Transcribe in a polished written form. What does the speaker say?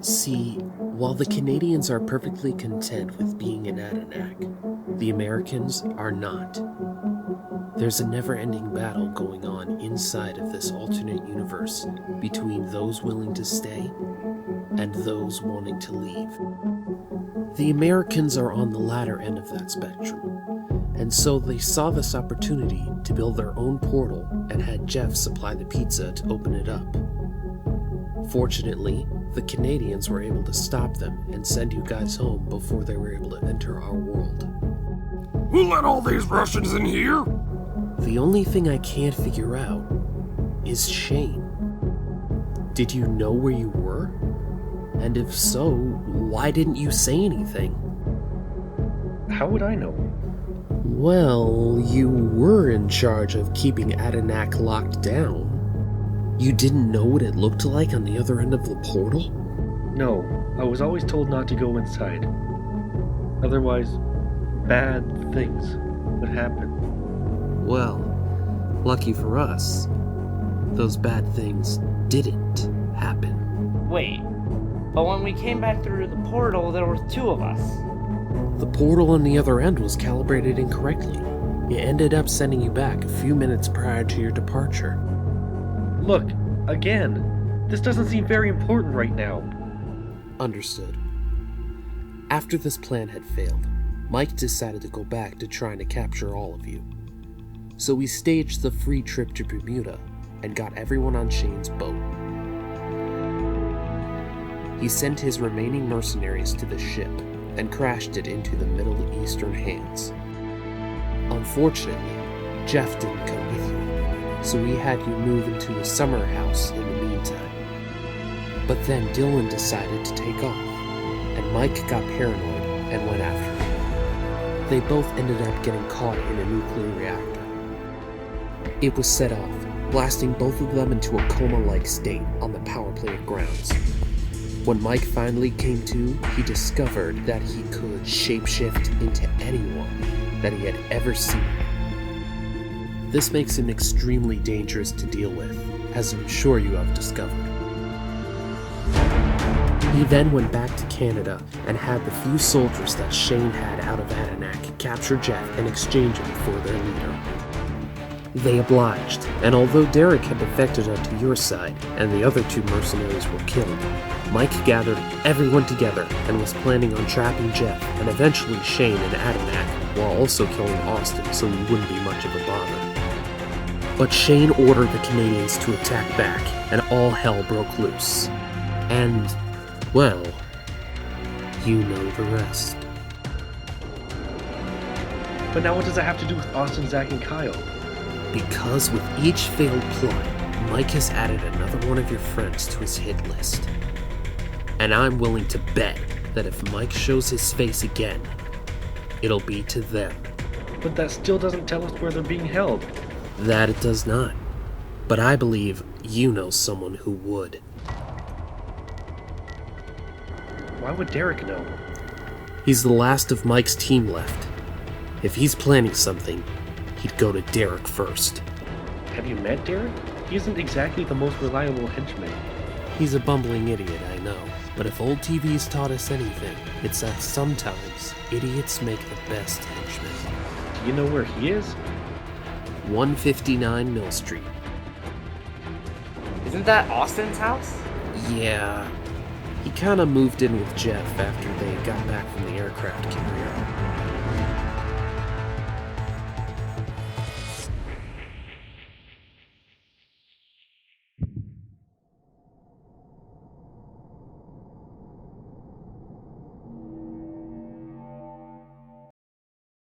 See, while the Canadians are perfectly content with being in Adenac, the Americans are not. There's a never-ending battle going on inside of this alternate universe between those willing to stay and those wanting to leave. The Americans are on the latter end of that spectrum, and so they saw this opportunity to build their own portal and had Jeff supply the pizza to open it up. Fortunately, the Canadians were able to stop them and send you guys home before they were able to enter our world. Who let all these Russians in here? The only thing I can't figure out is Shane. Did you know where you were? And if so, why didn't you say anything? How would I know? Well, you were in charge of keeping Adenac locked down. You didn't know what it looked like on the other end of the portal? No, I was always told not to go inside. Otherwise, bad things would happen. Well, lucky for us, those bad things didn't happen. Wait, but when we came back through the portal, there were two of us. The portal on the other end was calibrated incorrectly. It ended up sending you back a few minutes prior to your departure. Look, again, this doesn't seem very important right now. Understood. After this plan had failed, Mike decided to go back to trying to capture all of you. So we staged the free trip to Bermuda and got everyone on Shane's boat. He sent his remaining mercenaries to the ship and crashed it into the Middle Eastern hands. Unfortunately, Jeff didn't come with you, so we had you move into a summer house in the meantime. But then Dylan decided to take off, and Mike got paranoid and went after him. They both ended up getting caught in a nuclear reactor. It was set off, blasting both of them into a coma-like state on the power plant grounds. When Mike finally came to, he discovered that he could shapeshift into anyone that he had ever seen. This makes him extremely dangerous to deal with, as I'm sure you have discovered. He then went back to Canada and had the few soldiers that Shane had out of Adenac capture Jeff and exchange him for their leader. They obliged, and although Derek had defected onto your side and the other two mercenaries were killed, Mike gathered everyone together and was planning on trapping Jeff and eventually Shane in Adenac while also killing Austin so he wouldn't be much of a bother. But Shane ordered the Canadians to attack back, and all hell broke loose. And, well, you know the rest. But now what does that have to do with Austin, Zach, and Kyle? Because with each failed plot, Mike has added another one of your friends to his hit list. And I'm willing to bet that if Mike shows his face again, it'll be to them. But that still doesn't tell us where they're being held. That it does not. But I believe you know someone who would. Why would Derek know? He's the last of Mike's team left. If he's planning something, he'd go to Derek first. Have you met Derek? He isn't exactly the most reliable henchman. He's a bumbling idiot, I know. But if old TV's taught us anything, it's that sometimes idiots make the best henchmen. Do you know where he is? 159 Mill Street. Isn't that Austin's house? Yeah. He kinda moved in with Jeff after they got back from the aircraft carrier.